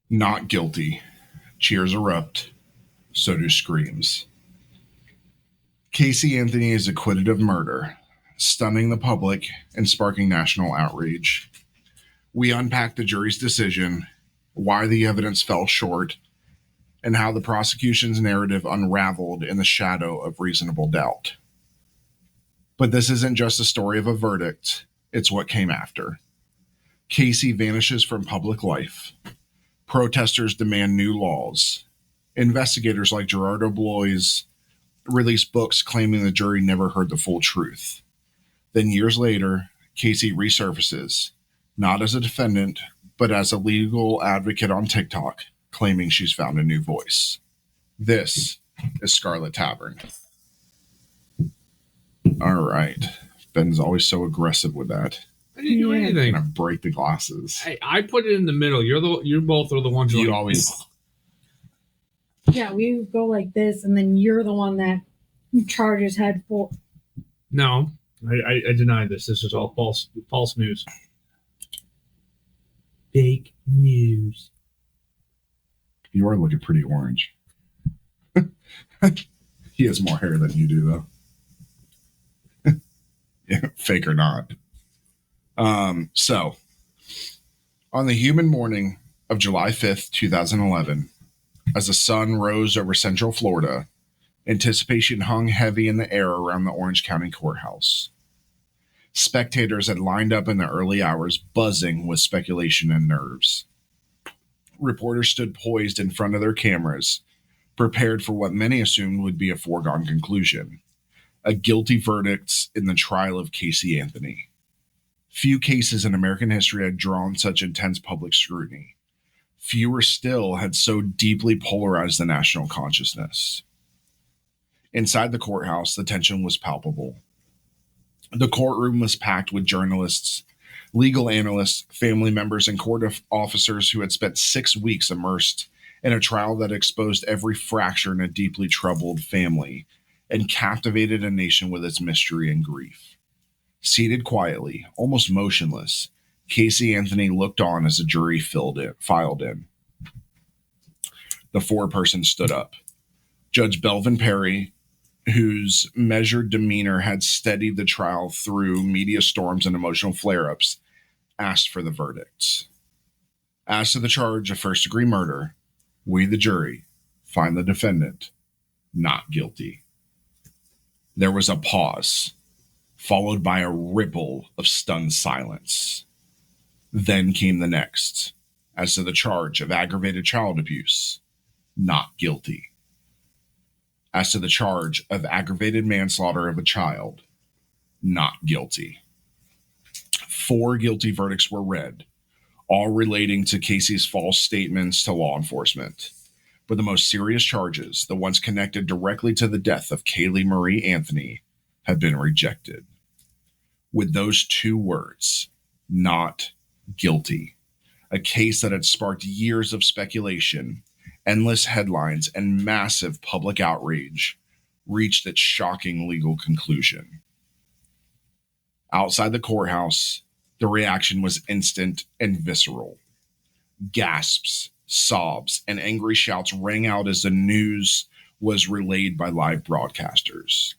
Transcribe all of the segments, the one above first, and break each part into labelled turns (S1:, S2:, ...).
S1: Not guilty. Cheers erupt. So do screams. Casey Anthony is acquitted of murder, stunning the public and sparking national outrage. We unpack the jury's decision, why the evidence fell short, and how the prosecution's narrative unraveled in the shadow of reasonable doubt. But this isn't just a story of a verdict, it's what came after. Casey vanishes from public life. Protesters demand new laws. Investigators like Gerardo Blois release books claiming the jury never heard the full truth. Then years later, Casey resurfaces, not as a defendant, but as a legal advocate on TikTok, claiming she's found a new voice. This is Scarlet Tavern. All right. Ben's always so aggressive with that.
S2: I didn't do anything.
S1: Gonna break the glasses.
S2: Hey, I put it in the middle. You both are the ones who
S1: You always.
S3: Yeah, we go like this, and then you're the one that charges head for.
S2: No, I deny this. This is all false news. Fake news.
S1: You are looking pretty orange. He has more hair than you do, though. Yeah, fake or not. So, on the humid morning of July 5th, 2011, as the sun rose over central Florida, anticipation hung heavy in the air around the Orange County Courthouse. Spectators had lined up in the early hours, buzzing with speculation and nerves. Reporters stood poised in front of their cameras, prepared for what many assumed would be a foregone conclusion: a guilty verdict in the trial of Casey Anthony. Few cases in American history had drawn such intense public scrutiny. Fewer still had so deeply polarized the national consciousness. Inside the courthouse, the tension was palpable. The courtroom was packed with journalists, legal analysts, family members, and court officers who had spent 6 weeks immersed in a trial that exposed every fracture in a deeply troubled family and captivated a nation with its mystery and grief. Seated quietly, almost motionless, Casey Anthony looked on as the jury filed in. The foreperson stood up. Judge Belvin Perry, whose measured demeanor had steadied the trial through media storms and emotional flare-ups, asked for the verdicts. As to the charge of first-degree murder, we, the jury, find the defendant not guilty. There was a pause, followed by a ripple of stunned silence. Then came the next. As to the charge of aggravated child abuse, not guilty. As to the charge of aggravated manslaughter of a child, not guilty. 4 guilty verdicts were read, all relating to Casey's false statements to law enforcement. But the most serious charges, the ones connected directly to the death of Kaylee Marie Anthony, have been rejected. With those 2 words, not guilty, a case that had sparked years of speculation, endless headlines, and massive public outrage, reached its shocking legal conclusion. Outside the courthouse, the reaction was instant and visceral. Gasps, sobs, and angry shouts rang out as the news was relayed by live broadcasters.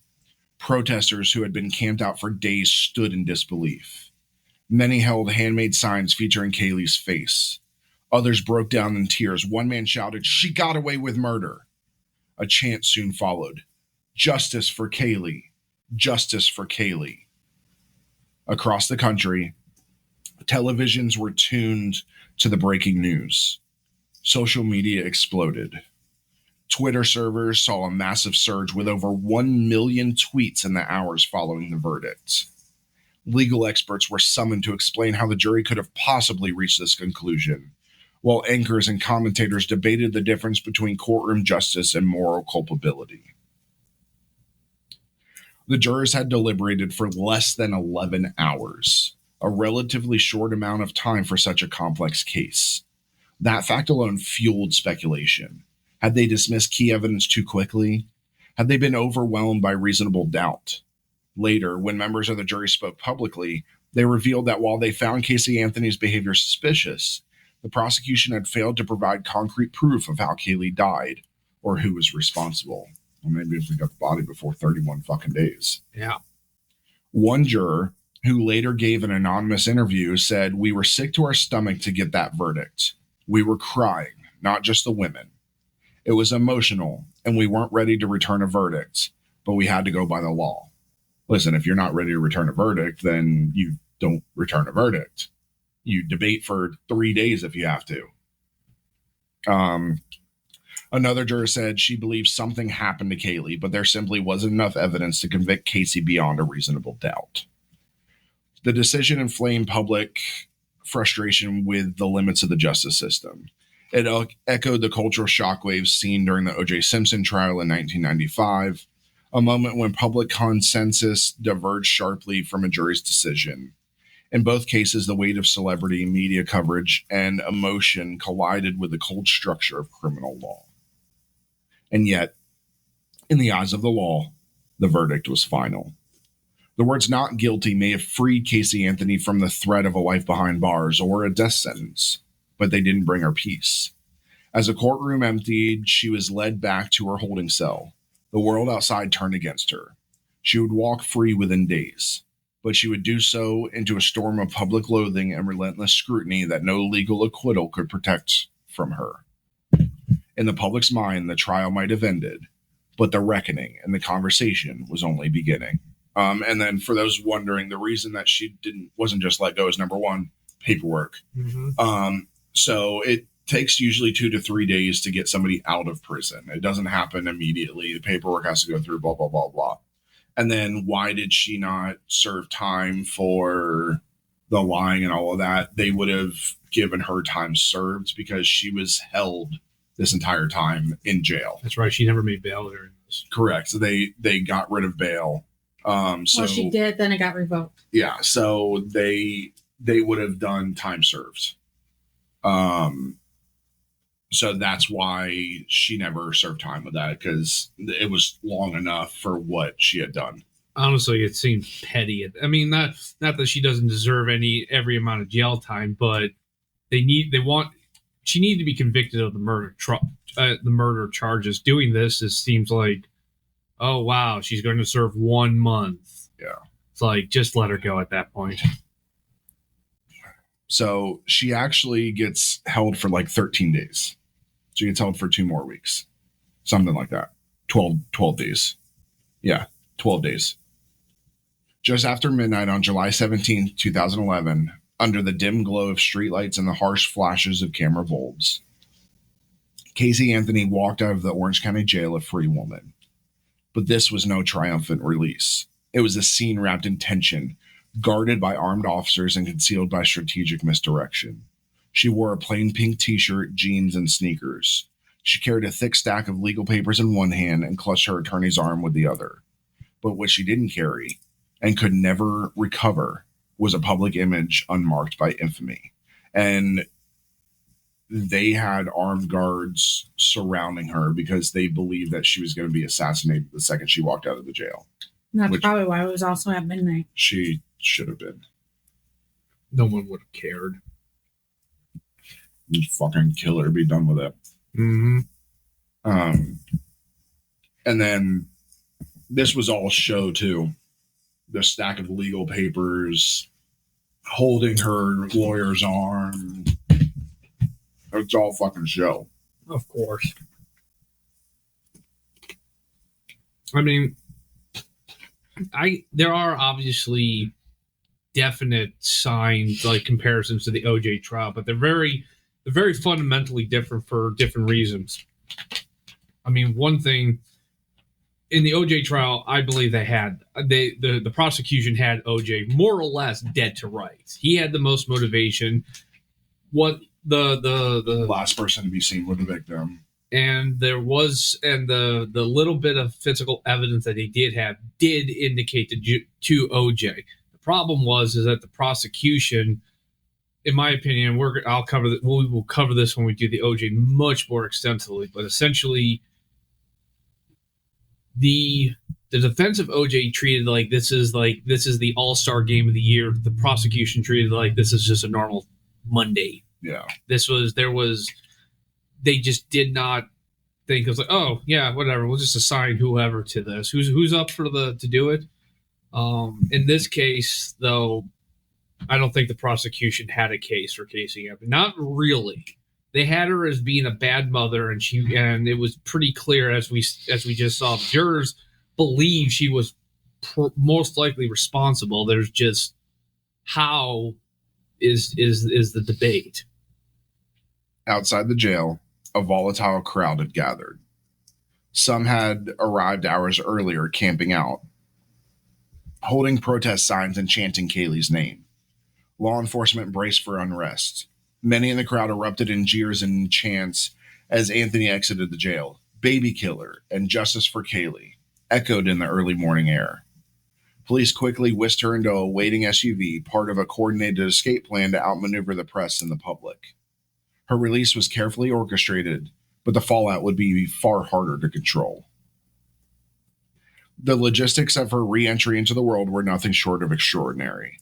S1: Protesters who had been camped out for days stood in disbelief. Many held handmade signs featuring Kaylee's face. Others broke down in tears. One man shouted, "She got away with murder." A chant soon followed. "Justice for Kaylee. Justice for Kaylee." Across the country, televisions were tuned to the breaking news. Social media exploded. Twitter servers saw a massive surge with over 1 million tweets in the hours following the verdict. Legal experts were summoned to explain how the jury could have possibly reached this conclusion, while anchors and commentators debated the difference between courtroom justice and moral culpability. The jurors had deliberated for less than 11 hours, a relatively short amount of time for such a complex case. That fact alone fueled speculation. Had they dismissed key evidence too quickly? Had they been overwhelmed by reasonable doubt? Later, when members of the jury spoke publicly, they revealed that while they found Casey Anthony's behavior suspicious, the The prosecution had failed to provide concrete proof of how Kayde died or who was responsible. Well, maybe if we got the body before 31 fucking days.
S2: Yeah.
S1: One juror, who later gave an anonymous interview, said, "We were sick to our stomach to get that verdict. We were crying, not just the women. It was emotional, and we weren't ready to return a verdict, but we had to go by the law." Listen, if you're not ready to return a verdict, then you don't return a verdict. You debate for 3 days if you have to. Another juror said she believes something happened to Kayde, but there simply wasn't enough evidence to convict Casey beyond a reasonable doubt. The decision inflamed public frustration with the limits of the justice system. It echoed the cultural shockwaves seen during the O.J. Simpson trial in 1995, a moment when public consensus diverged sharply from a jury's decision. In both cases, the weight of celebrity, media coverage, and emotion collided with the cold structure of criminal law. And yet, in the eyes of the law, the verdict was final. The words "not guilty" may have freed Casey Anthony from the threat of a life behind bars or a death sentence, but they didn't bring her peace. As the courtroom emptied, she was led back to her holding cell. The world outside turned against her. She would walk free within days, but she would do so into a storm of public loathing and relentless scrutiny that no legal acquittal could protect from her. In the public's mind, the trial might have ended, but the reckoning and the conversation was only beginning. And then for those wondering, the reason that she wasn't just let go is, number one, paperwork.
S2: Mm-hmm.
S1: So it takes usually 2 to 3 days to get somebody out of prison. It doesn't happen immediately. The paperwork has to go through, blah, blah, blah, blah. And then why did she not serve time for the lying and all of that? They would have given her time served because she was held this entire time in jail.
S2: That's right. She never made bail during this.
S1: Correct. So they got rid of bail.
S3: Well, she did, then it got revoked.
S1: Yeah. So they would have done time served. So that's why she never served time with that, because it was long enough for what she had done.
S2: Honestly, it seems petty. I mean, not that she doesn't deserve every amount of jail time, but she needed to be convicted of the murder charges. Doing this, it seems like, oh wow, she's going to serve 1 month.
S1: Yeah,
S2: it's like, just let her go at that point.
S1: So she actually gets held for like 13 days. She gets held for 2 more weeks. Something like that. 12 days. Yeah, 12 days. Just after midnight on July 17th, 2011, under the dim glow of streetlights and the harsh flashes of camera bulbs, Casey Anthony walked out of the Orange County Jail a free woman. But this was no triumphant release. It was a scene wrapped in tension, guarded by armed officers and concealed by strategic misdirection. She wore a plain pink t-shirt, jeans, and sneakers. She carried a thick stack of legal papers in one hand and clutched her attorney's arm with the other. But what she didn't carry, and could never recover, was a public image unmarked by infamy. And they had armed guards surrounding her because they believed that she was going to be assassinated the second she walked out of the jail.
S3: And that's probably why it was also at midnight.
S1: She should have been.
S2: No one would have cared.
S1: Just fucking kill her, be done with it.
S2: Mm-hmm.
S1: And then this was all show too. The stack of legal papers, holding her lawyer's arm. It's all fucking show.
S2: Of course. I mean, there are obviously definite signs, like comparisons to the OJ trial, but they're very fundamentally different for different reasons. I mean, one thing in the OJ trial, I believe the prosecution had OJ more or less dead to rights. He had the most motivation. What the
S1: last person to be seen with the victim.
S2: And the little bit of physical evidence that he did have did indicate to OJ. The problem is that the prosecution, in my opinion, we will cover this when we do the OJ much more extensively. But essentially, the defense of OJ treated like this is the all-star game of the year. The prosecution treated like this is just a normal Monday
S1: Yeah.
S2: They just did not think it was like, oh yeah, whatever, we'll just assign whoever to this. Who's up to do it? In this case, though, I don't think the prosecution had a case for Casey Anthony. Not really. They had her as being a bad mother, and it was pretty clear as we just saw. The jurors believe she was most likely responsible. There's just how is the debate.
S1: Outside the jail, a volatile crowd had gathered. Some had arrived hours earlier, camping out, holding protest signs and chanting Kaylee's name. Law enforcement braced for unrest. Many in the crowd erupted in jeers and chants as Anthony exited the jail. Baby killer and justice for Kaylee echoed in the early morning air. Police quickly whisked her into a waiting SUV, part of a coordinated escape plan to outmaneuver the press and the public. Her release was carefully orchestrated, but the fallout would be far harder to control. The logistics of her re-entry into the world were nothing short of extraordinary.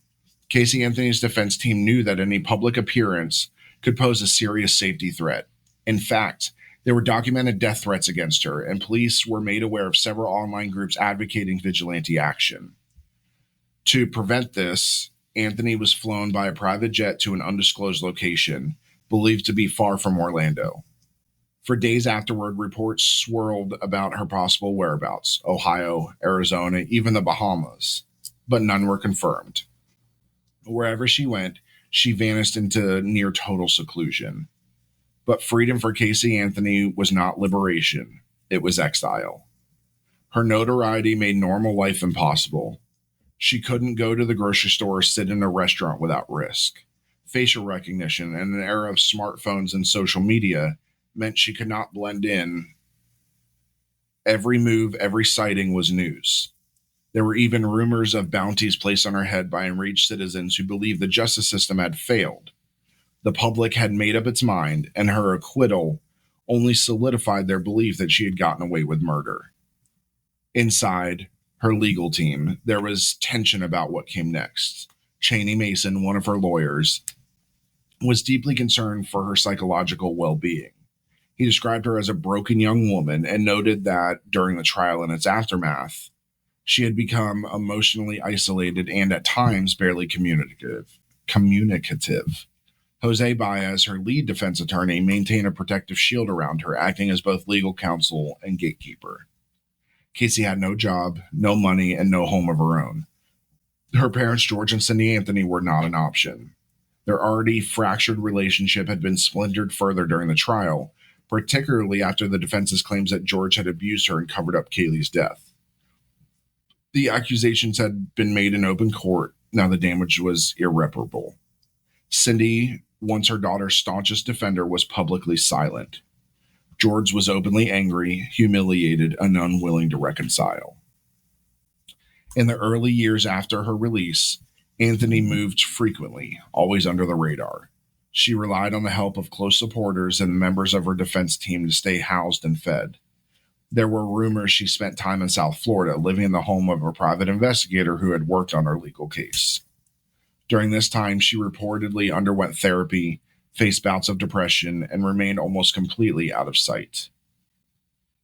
S1: Casey Anthony's defense team knew that any public appearance could pose a serious safety threat. In fact, there were documented death threats against her, and police were made aware of several online groups advocating vigilante action. To prevent this, Anthony was flown by a private jet to an undisclosed location, believed to be far from Orlando. For days afterward, reports swirled about her possible whereabouts: Ohio, Arizona, even the Bahamas, but none were confirmed. Wherever she went, she vanished into near total seclusion. But freedom for Casey Anthony was not liberation, it was exile. Her notoriety made normal life impossible. She couldn't go to the grocery store or sit in a restaurant without risk. Facial recognition and an era of smartphones and social media meant she could not blend in. Every move, every sighting was news. There were even rumors of bounties placed on her head by enraged citizens who believed the justice system had failed. The public had made up its mind, and her acquittal only solidified their belief that she had gotten away with murder. Inside her legal team, there was tension about what came next. Cheney Mason, one of her lawyers, was deeply concerned for her psychological well-being. He described her as a broken young woman and noted that during the trial and its aftermath, she had become emotionally isolated and at times barely communicative. Jose Baez, her lead defense attorney, maintained a protective shield around her, acting as both legal counsel and gatekeeper. Casey had no job, no money, and no home of her own. Her parents, George and Cindy Anthony, were not an option. Their already fractured relationship had been splintered further during the trial, particularly after the defense's claims that George had abused her and covered up Kaylee's death. The accusations had been made in open court. Now the damage was irreparable. Cindy, once her daughter's staunchest defender, was publicly silent. George was openly angry, humiliated, and unwilling to reconcile. In the early years after her release, Anthony moved frequently, always under the radar. She relied on the help of close supporters and members of her defense team to stay housed and fed. There were rumors she spent time in South Florida, living in the home of a private investigator who had worked on her legal case. During this time, she reportedly underwent therapy, faced bouts of depression, and remained almost completely out of sight.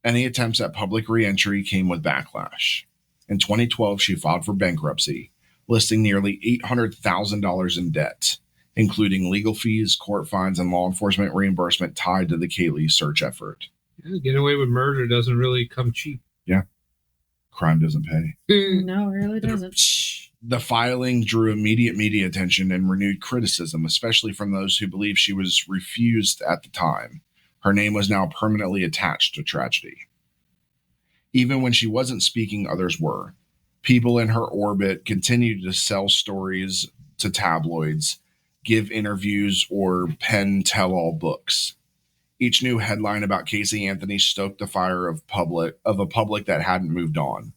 S1: Any attempts at public reentry came with backlash. In 2012, she filed for bankruptcy, listing nearly $800,000 in debt, including legal fees, court fines, and law enforcement reimbursement tied to the Kaylee search effort.
S2: Yeah, getting away with murder doesn't really come cheap.
S1: Yeah. Crime doesn't pay.
S3: No, it really doesn't.
S1: The filing drew immediate media attention and renewed criticism, especially from those who believed she was refused at the time. Her name was now permanently attached to tragedy. Even when she wasn't speaking, others were. People in her orbit continued to sell stories to tabloids, give interviews, or pen tell-all books. Each new headline about Casey Anthony stoked the fire of a public that hadn't moved on.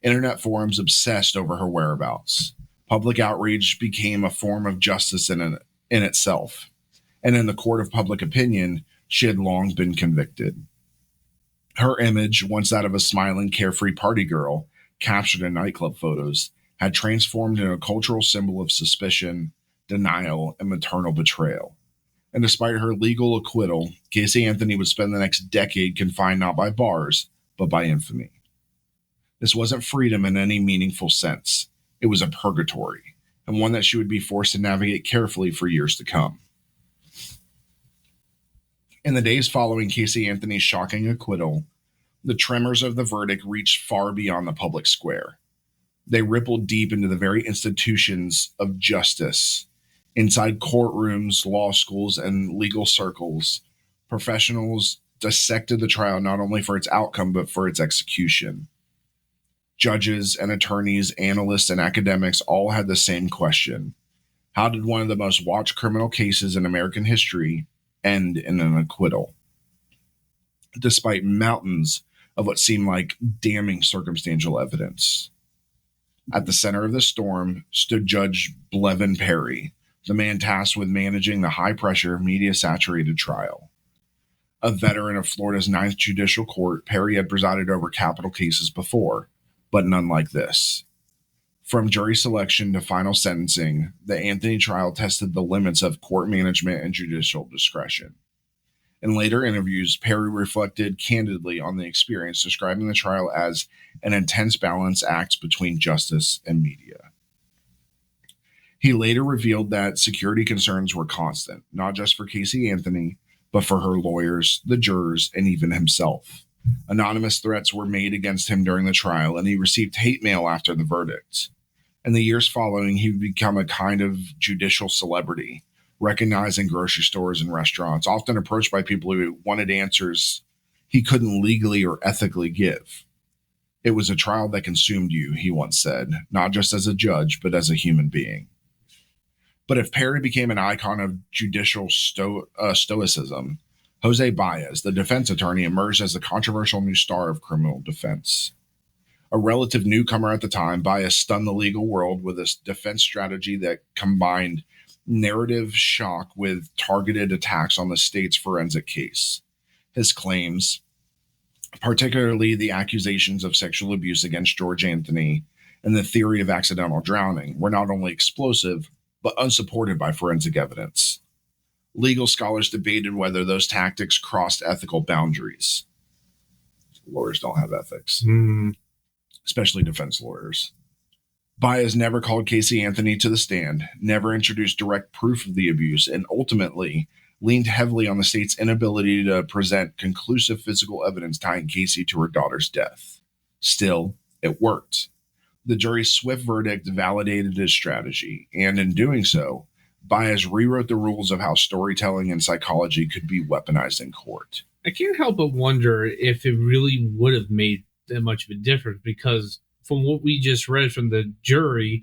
S1: Internet forums obsessed over her whereabouts. Public outrage became a form of justice in itself. And in the court of public opinion, she had long been convicted. Her image, once that of a smiling, carefree party girl, captured in nightclub photos, had transformed into a cultural symbol of suspicion, denial, and maternal betrayal. And despite her legal acquittal, Casey Anthony would spend the next decade confined not by bars, but by infamy. This wasn't freedom in any meaningful sense. It was a purgatory, and one that she would be forced to navigate carefully for years to come. In the days following Casey Anthony's shocking acquittal, the tremors of the verdict reached far beyond the public square. They rippled deep into the very institutions of justice. Inside courtrooms, law schools, and legal circles, professionals dissected the trial not only for its outcome, but for its execution. Judges and attorneys, analysts, and academics all had the same question. How did one of the most watched criminal cases in American history end in an acquittal? Despite mountains of what seemed like damning circumstantial evidence. At the center of the storm stood Judge Blevin Perry, the man tasked with managing the high-pressure, media-saturated trial. A veteran of Florida's 9th Judicial Court, Perry had presided over capital cases before, but none like this. From jury selection to final sentencing, the Anthony trial tested the limits of court management and judicial discretion. In later interviews, Perry reflected candidly on the experience, describing the trial as an intense balance act between justice and media. He later revealed that security concerns were constant, not just for Casey Anthony, but for her lawyers, the jurors, and even himself. Anonymous threats were made against him during the trial, and he received hate mail after the verdict. In the years following, he would become a kind of judicial celebrity, recognized in grocery stores and restaurants, often approached by people who wanted answers he couldn't legally or ethically give. It was a trial that consumed you, he once said, not just as a judge, but as a human being. But if Perry became an icon of judicial stoicism, Jose Baez, the defense attorney, emerged as the controversial new star of criminal defense. A relative newcomer at the time, Baez stunned the legal world with a defense strategy that combined narrative shock with targeted attacks on the state's forensic case. His claims, particularly the accusations of sexual abuse against George Anthony and the theory of accidental drowning, were not only explosive, but unsupported by forensic evidence. Legal scholars debated whether those tactics crossed ethical boundaries. Lawyers don't have ethics, especially defense lawyers. Baez never called Casey Anthony to the stand, never introduced direct proof of the abuse, and ultimately leaned heavily on the state's inability to present conclusive physical evidence tying Casey to her daughter's death. Still, it worked. The jury's swift verdict validated his strategy, and in doing so, Baez rewrote the rules of how storytelling and psychology could be weaponized in court.
S2: I can't help but wonder if it really would have made that much of a difference, because from what we just read from the jury,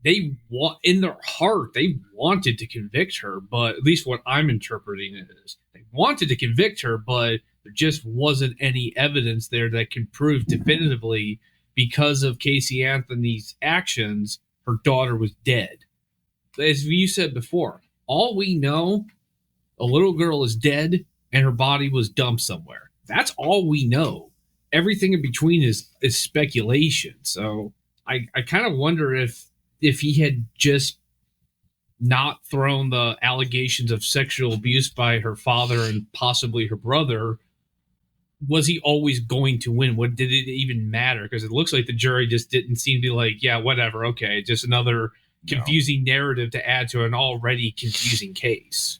S2: in their heart, they wanted to convict her, but at least what I'm interpreting it is they wanted to convict her, but there just wasn't any evidence there that could prove definitively, because of Casey Anthony's actions, her daughter was dead. As you said before, all we know, a little girl is dead and her body was dumped somewhere. That's all we know. Everything in between is speculation. So I kind of wonder if he had just not thrown the allegations of sexual abuse by her father and possibly her brother, was he always going to win? What did it even matter? Because it looks like the jury just didn't seem to be like, yeah, whatever, okay, just another confusing narrative to add to an already confusing case.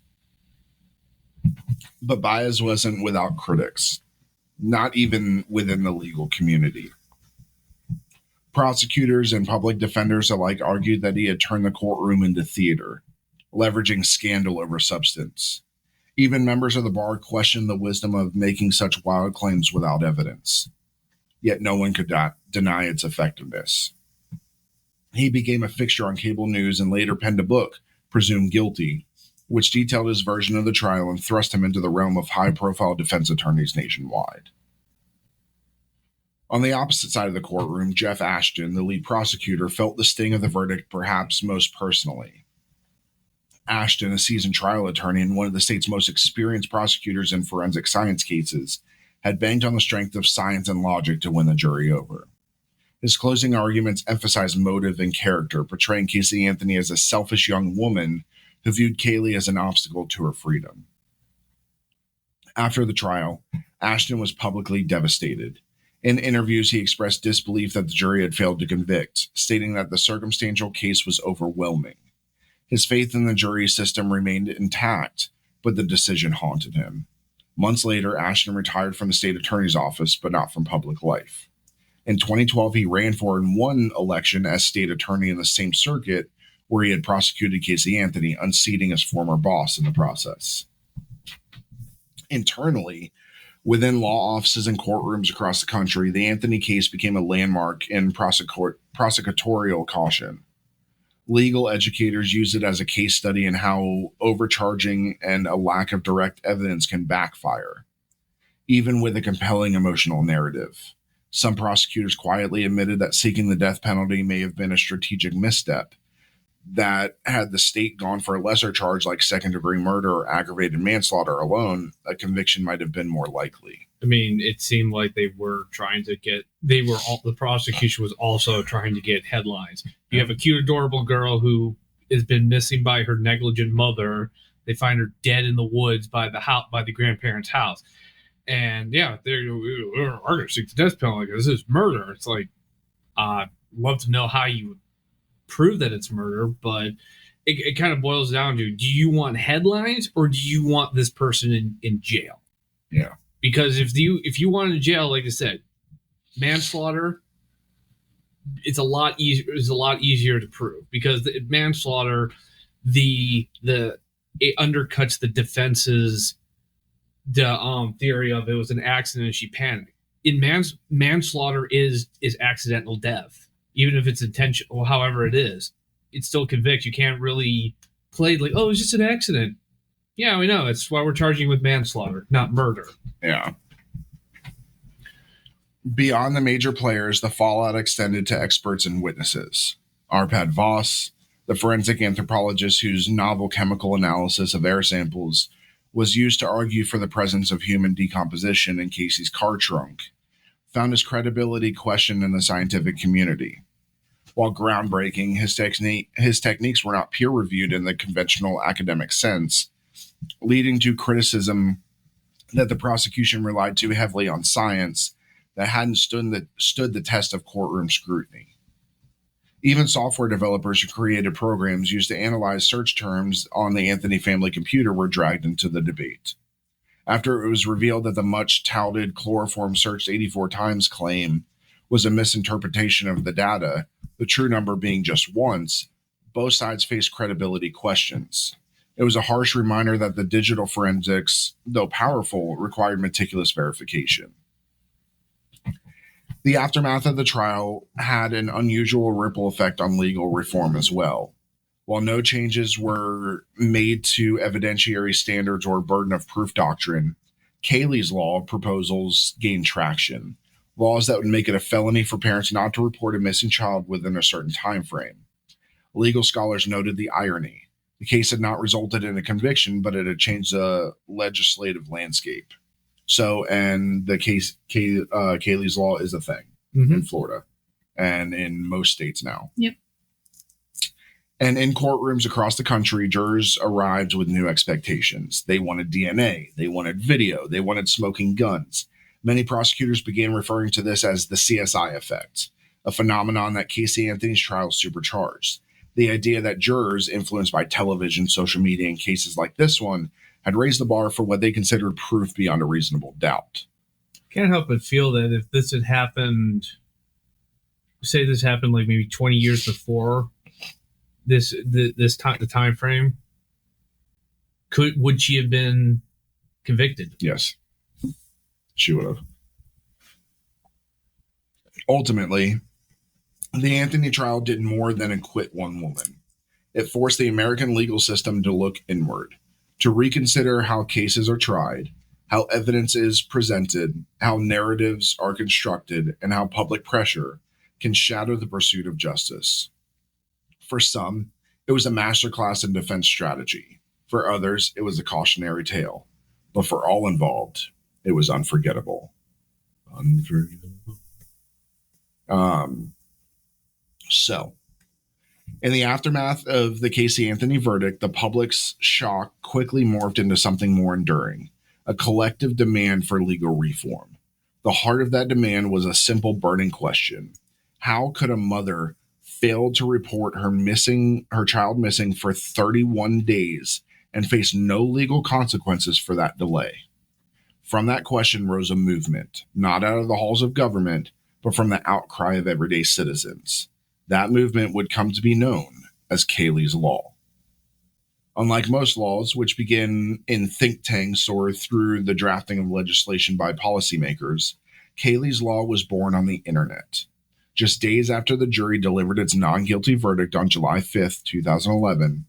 S1: But Baez wasn't without critics, not even within the legal community. Prosecutors and public defenders alike argued that he had turned the courtroom into theater, leveraging scandal over substance. Even members of the bar questioned the wisdom of making such wild claims without evidence. Yet no one could deny its effectiveness. He became a fixture on cable news and later penned a book, Presumed Guilty, which detailed his version of the trial and thrust him into the realm of high-profile defense attorneys nationwide. On the opposite side of the courtroom, Jeff Ashton, the lead prosecutor, felt the sting of the verdict perhaps most personally. Ashton, a seasoned trial attorney and one of the state's most experienced prosecutors in forensic science cases, had banked on the strength of science and logic to win the jury over. His closing arguments emphasized motive and character, portraying Casey Anthony as a selfish young woman who viewed Kayde as an obstacle to her freedom. After the trial, Ashton was publicly devastated. In interviews, he expressed disbelief that the jury had failed to convict, stating that the circumstantial case was overwhelming. His faith in the jury system remained intact, but the decision haunted him. Months later, Ashton retired from the state attorney's office, but not from public life. In 2012, he ran for and won election as state attorney in the same circuit where he had prosecuted Casey Anthony, unseating his former boss in the process. Internally, within law offices and courtrooms across the country, the Anthony case became a landmark in prosecutorial caution. Legal educators use it as a case study in how overcharging and a lack of direct evidence can backfire, even with a compelling emotional narrative. Some prosecutors quietly admitted that seeking the death penalty may have been a strategic misstep, that had the state gone for a lesser charge like second-degree murder or aggravated manslaughter alone, a conviction might have been more likely.
S2: I mean, it seemed like the prosecution was also trying to get headlines. You have a cute, adorable girl who has been missing by her negligent mother. They find her dead in the woods by the grandparents' house. And yeah, they're going to seek the death penalty because this is murder. It's like, love to know how you prove that it's murder, but it kind of boils down to, do you want headlines or do you want this person in jail?
S1: Yeah.
S2: Because if you want in jail, like I said, manslaughter, it's a lot easier to prove, because the manslaughter, it undercuts the defense's theory of it was an accident and she panicked. In manslaughter is accidental death, even if it's intentional, however it is, it's still convict. You can't really play like, oh, it's just an accident. Yeah, we know. That's why we're charging you with manslaughter, not murder.
S1: Yeah. Beyond the major players, the fallout extended to experts and witnesses. Arpad Voss, the forensic anthropologist whose novel chemical analysis of air samples was used to argue for the presence of human decomposition in Casey's car trunk, found his credibility questioned in the scientific community. While groundbreaking, his techniques were not peer-reviewed in the conventional academic sense, leading to criticism that the prosecution relied too heavily on science that hadn't stood the test of courtroom scrutiny. Even software developers who created programs used to analyze search terms on the Anthony family computer were dragged into the debate. After it was revealed that the much-touted chloroform searched 84 times claim was a misinterpretation of the data, the true number being just once, both sides faced credibility questions. It was a harsh reminder that the digital forensics, though powerful, required meticulous verification. The aftermath of the trial had an unusual ripple effect on legal reform as well. While no changes were made to evidentiary standards or burden of proof doctrine, Kayle's law proposals gained traction. Laws that would make it a felony for parents not to report a missing child within a certain time frame. Legal scholars noted the irony. The case had not resulted in a conviction, but it had changed the legislative landscape. So, and the case, Kayle's law is a thing in Florida and in most states now.
S3: Yep.
S1: And in courtrooms across the country, jurors arrived with new expectations. They wanted DNA, they wanted video, they wanted smoking guns. Many prosecutors began referring to this as the CSI effect, a phenomenon that Casey Anthony's trial supercharged. The idea that jurors, influenced by television, social media, and cases like this one, had raised the bar for what they considered proof beyond a reasonable doubt.
S2: Can't help but feel that if this had happened, say this happened like maybe 20 years before the time frame, would she have been convicted?
S1: Yes. She would have. Ultimately, the Anthony trial did more than acquit one woman. It forced the American legal system to look inward, to reconsider how cases are tried, how evidence is presented, how narratives are constructed, and how public pressure can shadow the pursuit of justice. For some, it was a masterclass in defense strategy. For others, it was a cautionary tale. But for all involved, it was unforgettable. So, In the aftermath of the Casey Anthony verdict, the public's shock quickly morphed into something more enduring, a collective demand for legal reform. The heart of that demand was a simple burning question. How could a mother fail to report her child missing for 31 days and face no legal consequences for that delay? From that question rose a movement, not out of the halls of government, but from the outcry of everyday citizens. That movement would come to be known as Kayle's Law. Unlike most laws, which begin in think tanks or through the drafting of legislation by policymakers, Kayle's Law was born on the internet. Just days after the jury delivered its non-guilty verdict on July 5th, 2011,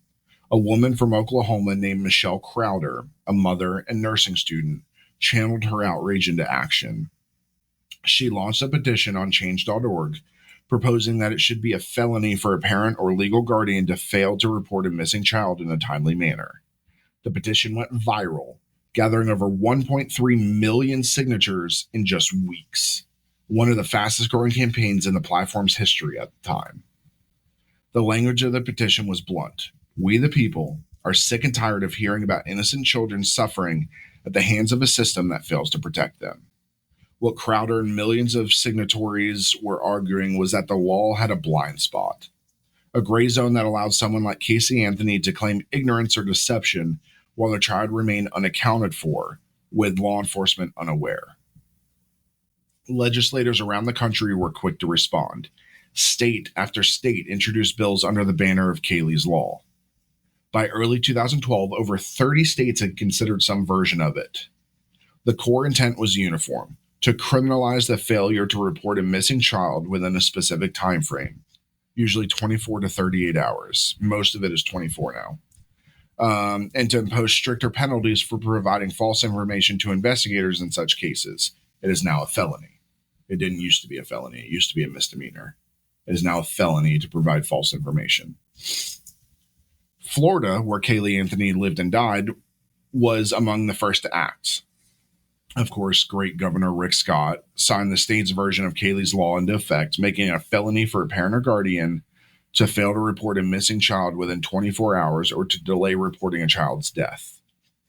S1: a woman from Oklahoma named Michelle Crowder, a mother and nursing student, channeled her outrage into action. She launched a petition on change.org proposing that it should be a felony for a parent or legal guardian to fail to report a missing child in a timely manner. The petition went viral, gathering over 1.3 million signatures in just weeks, one of the fastest growing campaigns in the platform's history at the time. The language of the petition was blunt. We, the people, are sick and tired of hearing about innocent children suffering at the hands of a system that fails to protect them. What Crowder and millions of signatories were arguing was that the law had a blind spot, a gray zone that allowed someone like Casey Anthony to claim ignorance or deception while the child remained unaccounted for, with law enforcement unaware. Legislators around the country were quick to respond. State after state introduced bills under the banner of Kayle's Law. By early 2012, over 30 states had considered some version of it. The core intent was uniform: to criminalize the failure to report a missing child within a specific time frame, usually 24 to 38 hours. Most of it is 24 now. And to impose stricter penalties for providing false information to investigators in such cases. It is now a felony. It didn't used to be a felony. It used to be a misdemeanor. It is now a felony to provide false information. Florida, where Kaylee Anthony lived and died, was among the first to act. Of course, great Governor Rick Scott signed the state's version of Kayle's Law into effect, making it a felony for a parent or guardian to fail to report a missing child within 24 hours or to delay reporting a child's death.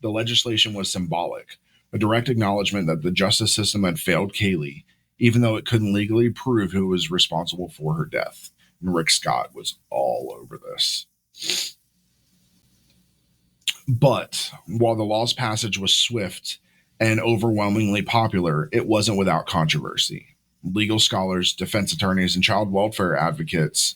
S1: The legislation was symbolic, a direct acknowledgement that the justice system had failed Kaylee, even though it couldn't legally prove who was responsible for her death. And Rick Scott was all over this. But while the law's passage was swift and overwhelmingly popular, it wasn't without controversy. Legal scholars, defense attorneys, and child welfare advocates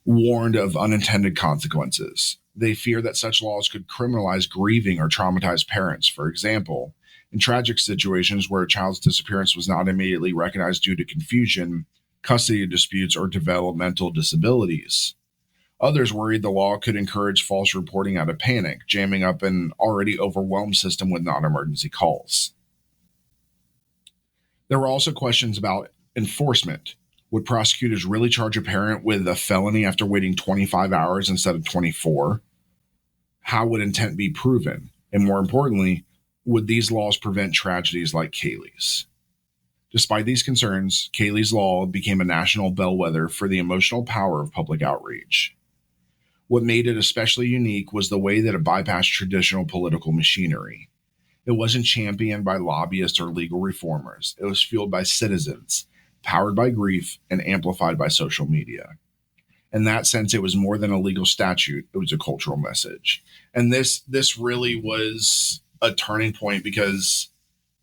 S1: warned of unintended consequences. They fear that such laws could criminalize grieving or traumatized parents. For example, in tragic situations where a child's disappearance was not immediately recognized due to confusion, custody disputes, or developmental disabilities. Others worried the law could encourage false reporting out of panic, jamming up an already overwhelmed system with non-emergency calls. There were also questions about enforcement. Would prosecutors really charge a parent with a felony after waiting 25 hours instead of 24? How would intent be proven? And more importantly, would these laws prevent tragedies like Kaylee's? Despite these concerns, Kaylee's Law became a national bellwether for the emotional power of public outreach. What made it especially unique was the way that it bypassed traditional political machinery. It wasn't championed by lobbyists or legal reformers. It was fueled by citizens, powered by grief, and amplified by social media. In that sense, it was more than a legal statute. It was a cultural message. And this really was a turning point because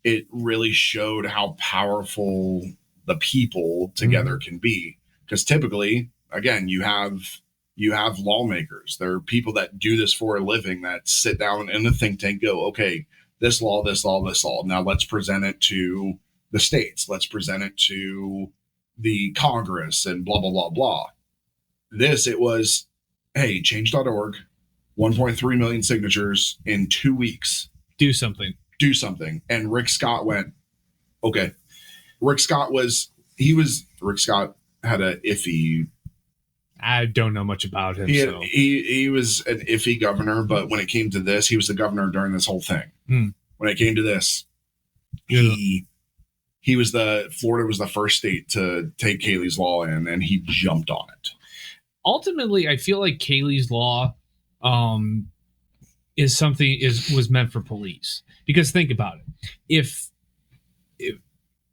S1: it really showed how powerful the people together can be. Because typically, again, you have lawmakers. There are people that do this for a living that sit down in the think tank, go, okay, this law, this law, this law. Now let's present it to the states. Let's present it to the Congress and blah, blah, blah, blah. It was, hey, change.org, 1.3 million signatures in 2 weeks.
S2: Do something.
S1: And Rick Scott went, okay. Rick Scott had a iffy.
S2: I don't know much about him.
S1: He was an iffy governor, but when it came to this, he was the governor during this whole thing. When it came to this, Florida was the first state to take Kaylee's Law in, and he jumped on it.
S2: ultimately, I feel like Kaylee's Law was meant for police, because think about it. If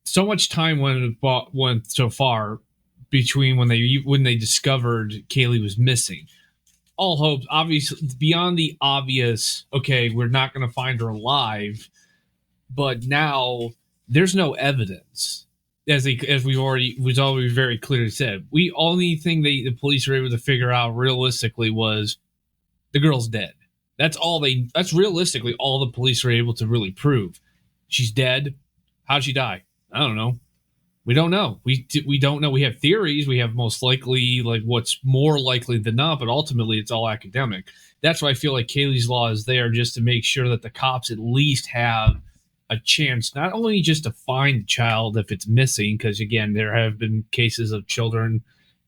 S2: so much time went so far between when they discovered Kaylee was missing, all hopes, obviously, beyond the obvious, okay, we're not going to find her alive, but now there's no evidence. As we already was always very clearly said, only thing the police were able to figure out realistically was the girl's dead. That's realistically all the police were able to really prove. She's dead. How'd she die? I don't know. We don't know. We don't know. We have theories. We have most likely, like, what's more likely than not, but ultimately it's all academic. That's why I feel like Kaylee's Law is there, just to make sure that the cops at least have a chance, not only just to find the child if it's missing, because again, there have been cases of children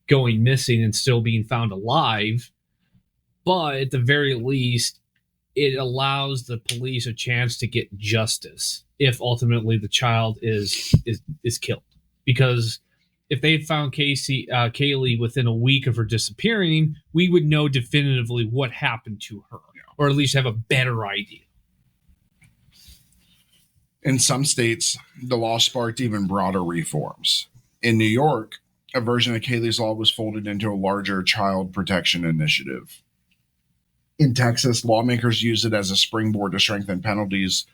S2: going missing and still being found alive, but at the very least, it allows the police a chance to get justice if ultimately the child is killed. Because if they had found Kaylee within a week of her disappearing, we would know definitively what happened to her, or at least have a better idea.
S1: In some states, the law sparked even broader reforms. In New York, a version of Kaylee's Law was folded into a larger child protection initiative. In Texas, lawmakers used it as a springboard to strengthen penalties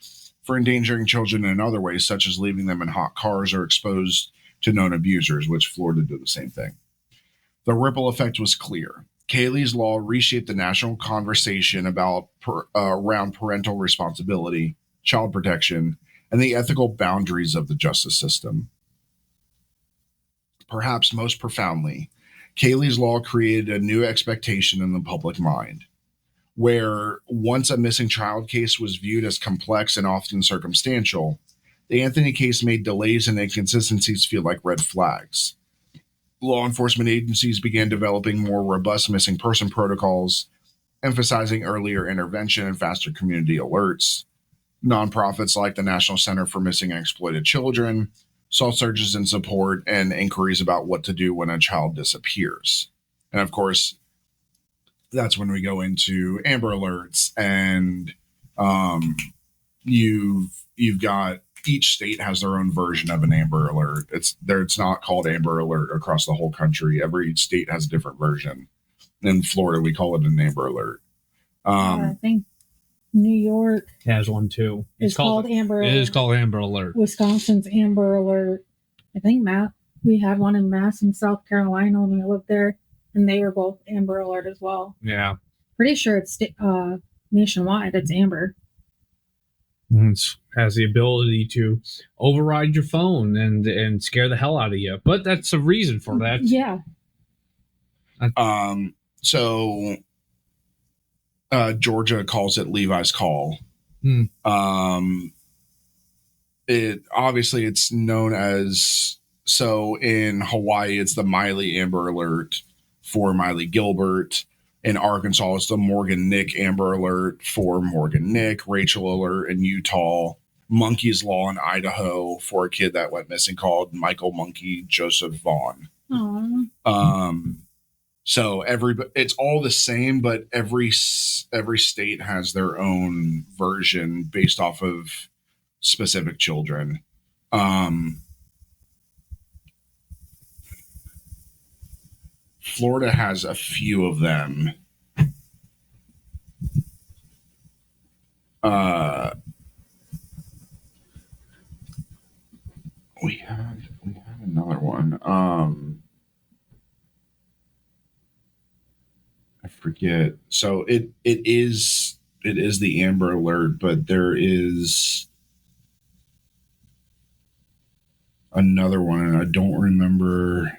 S1: for endangering children in other ways, such as leaving them in hot cars or exposed to known abusers, which Florida did the same thing. The ripple effect was clear. Kaylee's Law reshaped the national conversation around parental responsibility, child protection, and the ethical boundaries of the justice system. Perhaps most profoundly, Kaylee's Law created a new expectation in the public mind, where once a missing child case was viewed as complex and often circumstantial, the Anthony case made delays and inconsistencies feel like red flags. Law enforcement agencies began developing more robust missing person protocols, emphasizing earlier intervention and faster community alerts. Nonprofits like the National Center for Missing and Exploited Children saw surges in support and inquiries about what to do when a child disappears. And of course, that's when we go into Amber Alerts, and you've got, each state has their own version of an Amber Alert. It's not called Amber Alert across the whole country. Every state has a different version. In Florida, we call it an Amber Alert.
S3: I think New York
S2: has one too.
S3: It's called Amber Alert.
S2: It is called Amber Alert.
S3: Wisconsin's Amber Alert. I think we had one in Mass and South Carolina when we lived there, and they were both Amber Alert as well.
S2: Yeah.
S3: Pretty sure it's nationwide. It's Amber.
S2: It has the ability to override your phone and scare the hell out of you. But that's a reason for that.
S3: Yeah.
S1: So Georgia calls it Levi's Call. It's known as, so in Hawaii, it's the Miley Amber Alert for Miley Gilbert. In Arkansas, it's the Morgan Nick Amber Alert for Morgan Nick. Rachel Alert in Utah. Monkey's Law in Idaho for a kid that went missing called Michael Monkey Joseph Vaughn.
S3: Aww.
S1: So it's all the same, but every state has their own version based off of specific children. Florida has a few of them. We had another one. I forget. So it is the Amber Alert, but there is another one, and I don't remember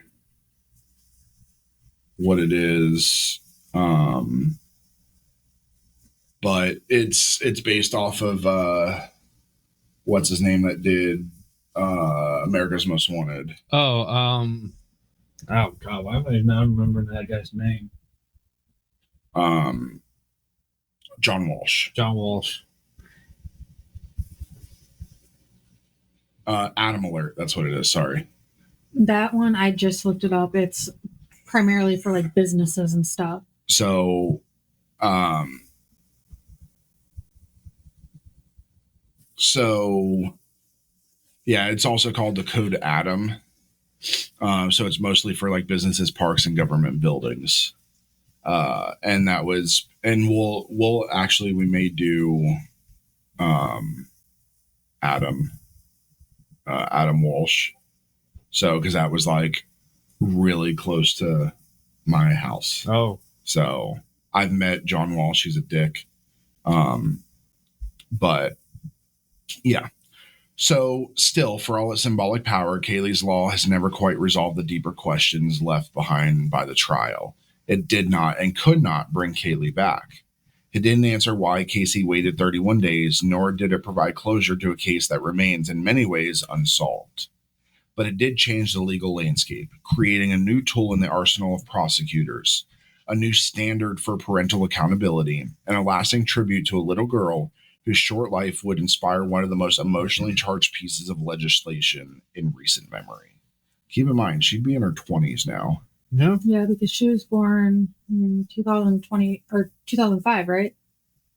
S1: what it is. But it's based off of what's his name that did America's Most Wanted.
S2: Oh God, why am I not remembering that guy's name?
S1: John Walsh. Adam Alert, that's what it is. Sorry.
S3: That one, I just looked it up. It's primarily for like businesses and stuff.
S1: So, yeah, it's also called the Code Adam. So it's mostly for like businesses, parks, and government buildings. And that was, and we'll actually, we may do Adam Walsh. So, because that was like really close to my house.
S2: Oh,
S1: So I've met John Walsh. He's a dick. But yeah. So still, for all its symbolic power, Kaylee's law has never quite resolved the deeper questions left behind by the trial. It did not and could not bring Kaylee back. It didn't answer why Casey waited 31 days, nor did it provide closure to a case that remains in many ways unsolved. But it did change the legal landscape, creating a new tool in the arsenal of prosecutors, a new standard for parental accountability, and a lasting tribute to a little girl whose short life would inspire one of the most emotionally charged pieces of legislation in recent memory. Keep in mind, she'd be in her 20s now.
S2: no.
S3: Yeah, because she was born in 2020 or 2005, right?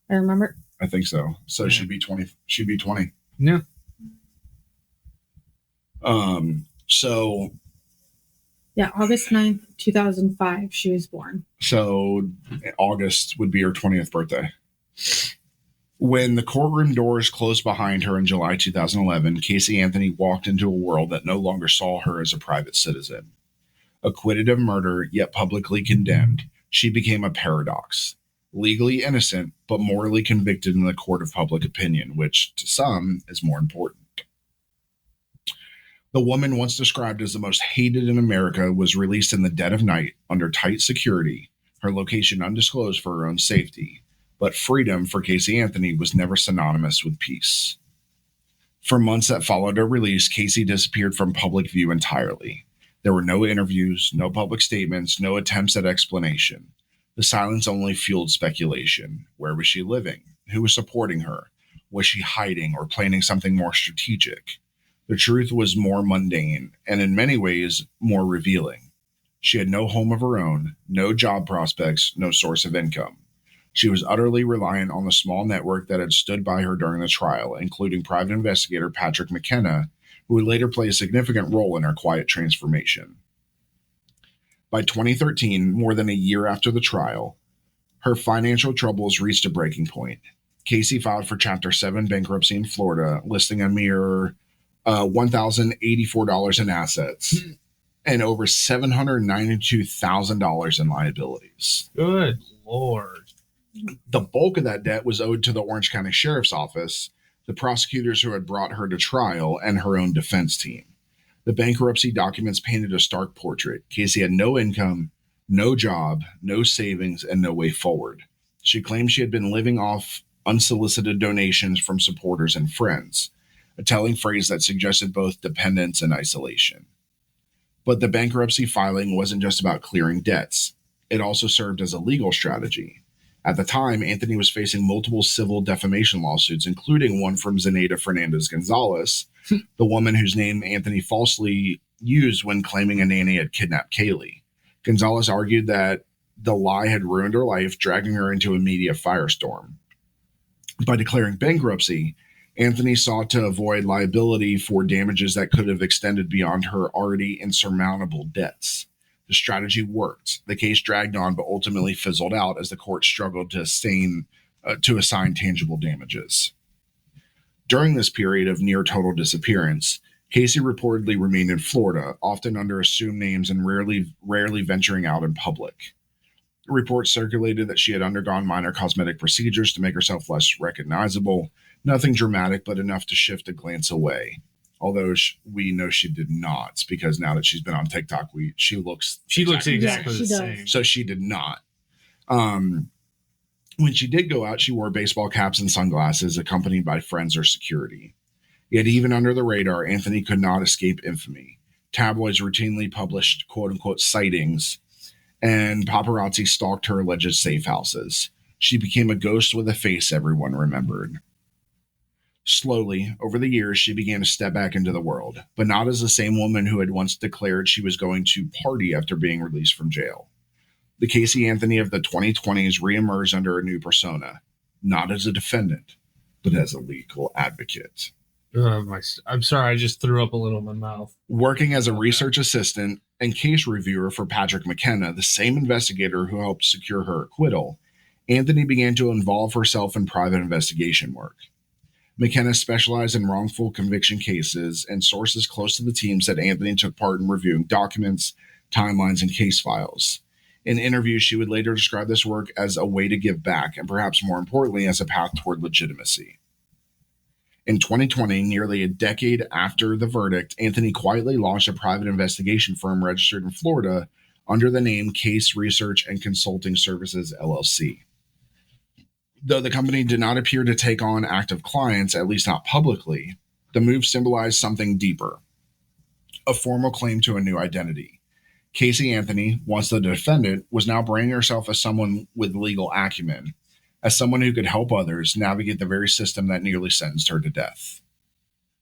S3: I remember.
S1: I think so. So
S2: Yeah.
S1: she'd be 20. She'd be 20.
S2: Yeah.
S1: So
S3: Yeah, August 9th, 2005, she was born.
S1: August would be her 20th birthday. When the courtroom doors closed behind her in July 2011, Casey Anthony walked into a world that no longer saw her as a private citizen. Acquitted of murder, yet publicly condemned, she became a paradox. Legally innocent, but morally convicted in the court of public opinion, which, to some, is more important. The woman once described as the most hated in America was released in the dead of night under tight security, her location undisclosed for her own safety. But freedom for Casey Anthony was never synonymous with peace. For months that followed her release, Casey disappeared from public view entirely. There were no interviews, no public statements, no attempts at explanation. The silence only fueled speculation. Where was she living? Who was supporting her? Was she hiding or planning something more strategic? The truth was more mundane and in many ways more revealing. She had no home of her own, no job prospects, no source of income. She was utterly reliant on the small network that had stood by her during the trial, including private investigator Patrick McKenna, who would later play a significant role in her quiet transformation. By 2013, more than a year after the trial, her financial troubles reached a breaking point. Casey filed for Chapter 7 bankruptcy in Florida, listing a mere $1,084 in assets and over $792,000 in liabilities.
S2: Good Lord.
S1: The bulk of that debt was owed to the Orange County Sheriff's Office, the prosecutors who had brought her to trial, and her own defense team. The bankruptcy documents painted a stark portrait. Casey had no income, no job, no savings, and no way forward. She claimed she had been living off unsolicited donations from supporters and friends, a telling phrase that suggested both dependence and isolation. But the bankruptcy filing wasn't just about clearing debts. It also served as a legal strategy. At the time, Anthony was facing multiple civil defamation lawsuits, including one from Zenaida Fernandez Gonzalez, the woman whose name Anthony falsely used when claiming a nanny had kidnapped Kaylee. Gonzalez argued that the lie had ruined her life, dragging her into a media firestorm. By declaring bankruptcy, Anthony sought to avoid liability for damages that could have extended beyond her already insurmountable debts. The strategy worked. The case dragged on, but ultimately fizzled out as the court struggled to assign tangible damages. During this period of near total disappearance, Casey reportedly remained in Florida, often under assumed names and rarely venturing out in public. Reports circulated that she had undergone minor cosmetic procedures to make herself less recognizable. Nothing dramatic, but enough to shift a glance away. Although we know she did not, because now that she's been on TikTok, she looks
S2: exactly
S3: Yeah,
S2: the
S3: she
S2: same.
S3: does.
S1: So she did not. When she did go out, she wore baseball caps and sunglasses, accompanied by friends or security. Yet even under the radar, Anthony could not escape infamy. Tabloids routinely published quote-unquote sightings, and paparazzi stalked her alleged safe houses. She became a ghost with a face everyone remembered. Slowly, over the years, she began to step back into the world, but not as the same woman who had once declared she was going to party after being released from jail. The Casey Anthony of the 2020s reemerged under a new persona, not as a defendant, but as a legal advocate.
S2: I'm sorry, I just threw up a little in my mouth.
S1: Working as a research assistant and case reviewer for Patrick McKenna, the same investigator who helped secure her acquittal, Anthony began to involve herself in private investigation work. McKenna specialized in wrongful conviction cases, and sources close to the team said Anthony took part in reviewing documents, timelines, and case files. In interviews, she would later describe this work as a way to give back, and perhaps more importantly, as a path toward legitimacy. In 2020, nearly a decade after the verdict, Anthony quietly launched a private investigation firm registered in Florida under the name Case Research and Consulting Services, LLC. Though the company did not appear to take on active clients, at least not publicly, the move symbolized something deeper, a formal claim to a new identity. Casey Anthony, once the defendant, was now branding herself as someone with legal acumen, as someone who could help others navigate the very system that nearly sentenced her to death.